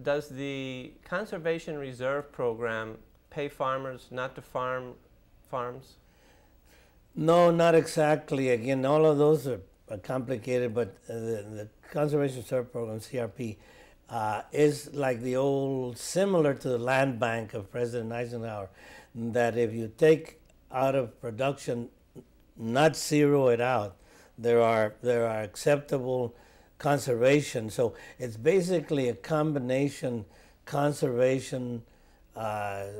does the Conservation Reserve Program pay farmers not to farm farms? No, not exactly. Again, all of those are complicated, but the Conservation Reserve Program, CRP, is like the old, similar to the land bank of President Eisenhower, that if you take out of production, not zero it out, there are acceptable conservation. So it's basically a combination conservation,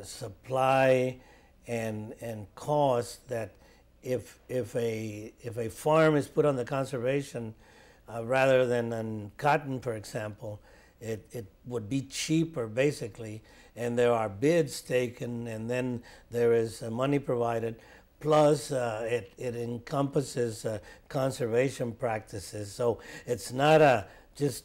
supply, and cost, that if a farm is put on the conservation rather than on cotton, for example, it would be cheaper basically, and there are bids taken, and then there is money provided. Plus, it encompasses conservation practices. So it's not just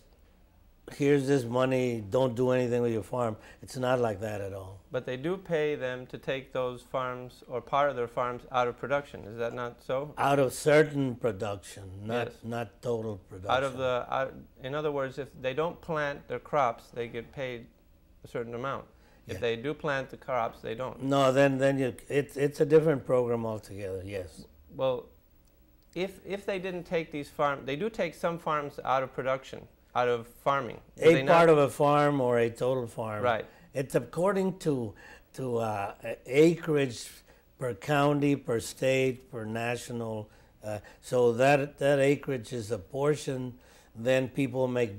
here's this money, don't do anything with your farm. It's not like that at all. But they do pay them to take those farms or part of their farms out of production. Is that not so? Out of certain production, Yes. not total production. In other words, if they don't plant their crops, they get paid a certain amount. If they do plant the crops, they don't. No, then it's a different program altogether. Yes. Well, if they didn't take these farms, they do take some farms out of production, out of farming. A part of a farm or a total farm. Right. It's according to acreage per county, per state, per national. So that acreage is a portion. Then people make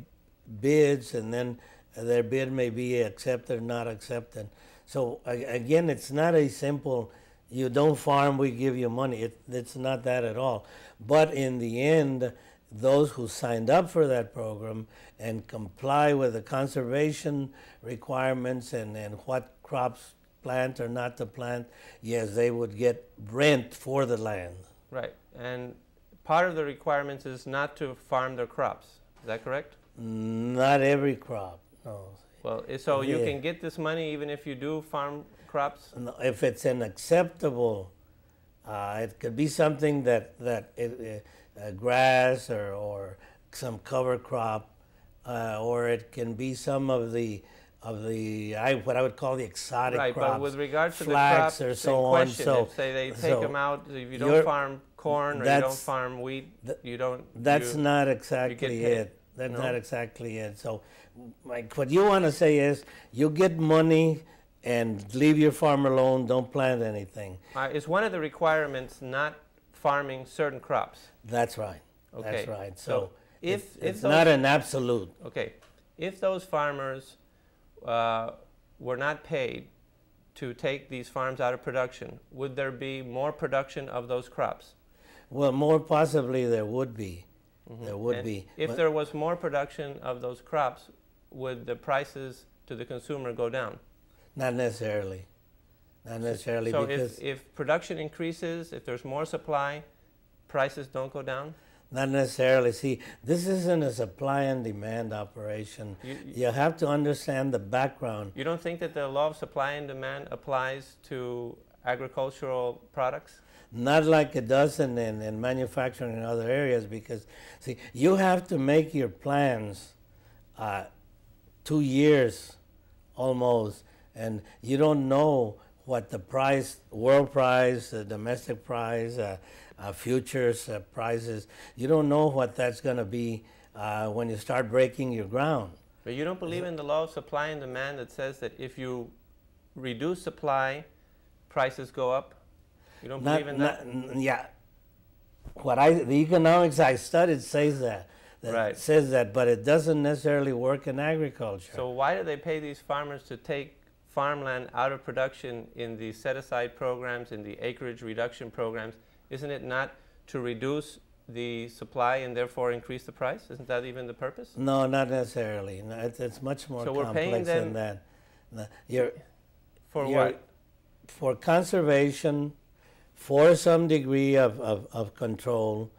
bids, and then their bid may be accepted or not accepted. So again, it's not a simple, you don't farm, we give you money. It's not that at all. But in the end, those who signed up for that program and comply with the conservation requirements and what crops plant or not to plant, yes, they would get rent for the land. Right. And part of the requirements is not to farm their crops. Is that correct? Not every crop, no. Well, so you can get this money even if you do farm crops? No, if it's an acceptable, it could be something that grass or some cover crop, or it can be some of the what I would call the exotic crops. Right, but with regards to flax the crops or so on. So say they take them out. If you don't farm corn or you don't farm wheat, you don't. That's not exactly it. That's not exactly it. So, like, what you want to say is, you get money and leave your farm alone. Don't plant anything. Is one of the requirements not farming certain crops? That's right. Okay. That's right. So if it's not an absolute. Okay. If those farmers were not paid to take these farms out of production, would there be more production of those crops? Well, more possibly there would be. Mm-hmm. There would be. If there was more production of those crops, would the prices to the consumer go down? Not necessarily. Not necessarily. So because if production increases, if there's more supply, prices don't go down? Not necessarily. See, this isn't a supply and demand operation. You have to understand the background. You don't think that the law of supply and demand applies to agricultural products? Not like it does in manufacturing and other areas, because, see, you have to make your plans 2 years almost, and you don't know what the price, world price, domestic price, futures prices, you don't know what that's going to be when you start breaking your ground. But you don't believe in the law of supply and demand that says that if you reduce supply, prices go up? You don't believe in that? Yeah. The economics I studied says that. Right. Says that, but it doesn't necessarily work in agriculture. So why do they pay these farmers to take farmland out of production in the set-aside programs, in the acreage reduction programs? Isn't it not to reduce the supply and therefore increase the price? Isn't that even the purpose? No, not necessarily. No, it's much more complex than that. What? For conservation, for some degree of control,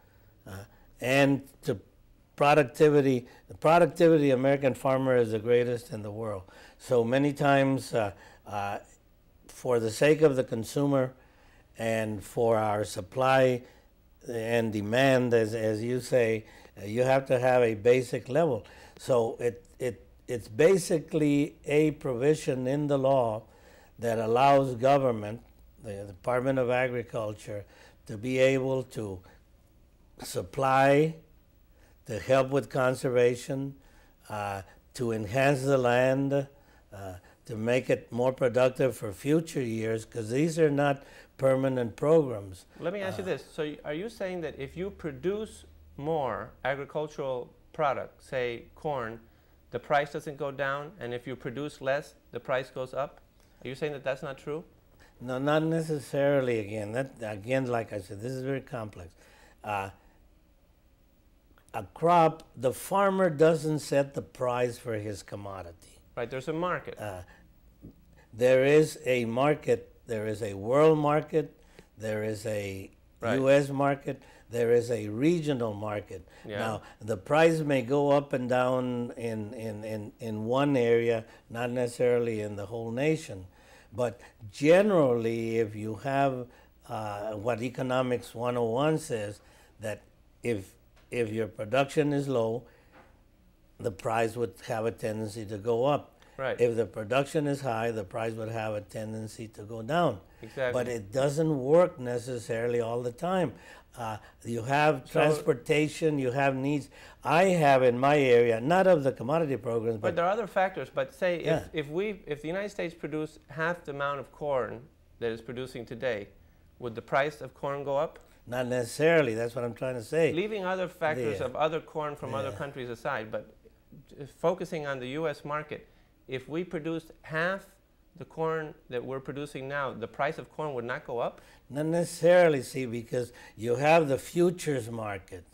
and to productivity. The productivity of the American farmer is the greatest in the world. So many times, for the sake of the consumer and for our supply and demand, as you say, you have to have a basic level. So it's basically a provision in the law that allows government, the Department of Agriculture, to be able to supply, to help with conservation, to enhance the land, to make it more productive for future years, because these are not permanent programs. Let me ask you this. So are you saying that if you produce more agricultural product, say corn, the price doesn't go down, and if you produce less, the price goes up? Are you saying that that's not true? No, not necessarily. Again, like I said, this is very complex. A crop, the farmer doesn't set the price for his commodity. Right, there's a market. There is a market, there is a world market, there is a U.S. market, there is a regional market. Yeah. Now, the price may go up and down in one area, not necessarily in the whole nation. But generally, if you have what Economics 101 says, that if your production is low, the price would have a tendency to go up. Right. If the production is high, the price would have a tendency to go down. Exactly. But it doesn't work necessarily all the time. You have transportation, you have needs. I have in my area, not of the commodity programs, but there are other factors. But say Yeah. if the United States produced half the amount of corn that it's producing today, would the price of corn go up? Not necessarily. That's what I'm trying to say. Leaving other factors Yeah. of other corn from other Yeah. countries aside, but focusing on the U.S. market, if we produced half the corn that we're producing now, the price of corn would not go up? Not necessarily, see, because you have the futures market.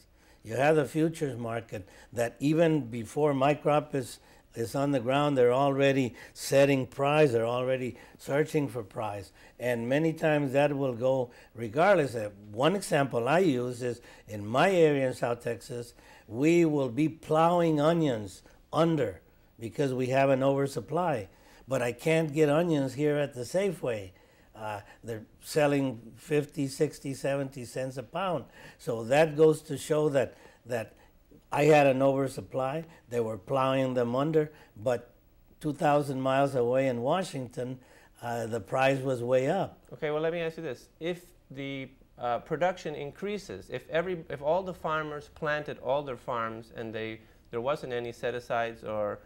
You have the futures market that even before my crop is on the ground, they're already setting price, they're already searching for price. And many times that will go regardless. One example I use is in my area in South Texas, we will be plowing onions under because we have an oversupply. But I can't get onions here at the Safeway. They're selling 50, 60, 70 cents a pound. So that goes to show that I had an oversupply. They were plowing them under, but 2,000 miles away in Washington, the price was way up. Okay, well, let me ask you this. If the production increases, if all the farmers planted all their farms and there wasn't any set-asides or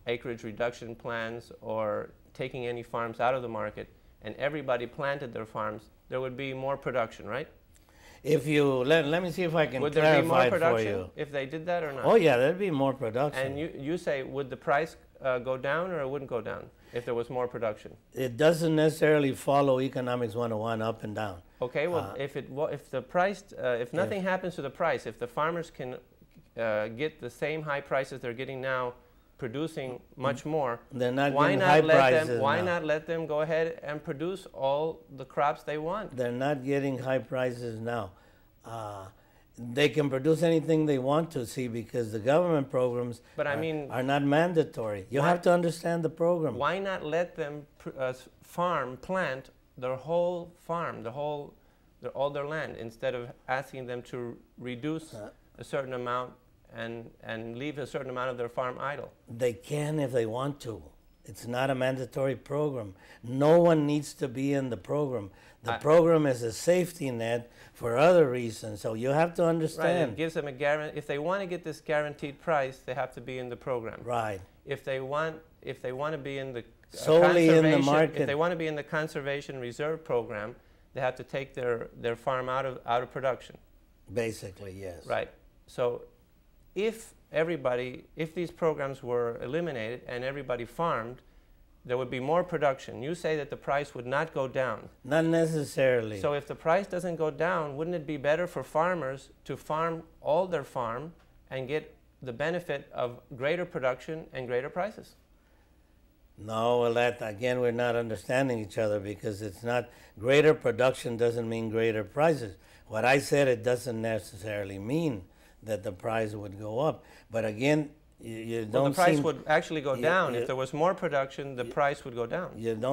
acreage reduction plans or taking any farms out of the market, and everybody planted their farms, there would be more production, right? If you let me see if I can would there be more clarify it for production you. if they did that or not? Oh yeah, there'd be more production. And you say, would the price go down or it wouldn't go down if there was more production? It doesn't necessarily follow Economics 101 up and down. Okay, well, if nothing happens to the price, if the farmers can get the same high prices they're getting now, producing much more, They're not getting high prices why now. not let them go ahead and produce all the crops they want? They're not getting high prices now. They can produce anything they want to, see, because the government programs But I mean, are not mandatory. You have to understand the program. why not let them plant their whole farm, all their land, instead of asking them to reduce a certain amount and leave a certain amount of their farm idle? They can if they want to. It's not a mandatory program. No one needs to be in the program. The program is a safety net for other reasons, so you have to Right, understand. it gives them a guarantee. If they want to get this guaranteed price, they have to be in the program. Right. If they want to be in the Solely in the conservation- market. if they want to be in the conservation reserve program, they have to take their farm out of production. Basically, yes. Right. So if these programs were eliminated and everybody farmed, there would be more production. You say that the price would not go down. Not necessarily. So if the price doesn't go down, wouldn't it be better for farmers to farm all their farm and get the benefit of greater production and greater prices? No, well, that, again, we're not understanding each other, because it's not, greater production doesn't mean greater prices. What I said, it doesn't necessarily mean that the price would go up. But again, you don't Well, the price seem, would actually go down. If there was more production, the price would go down. you don't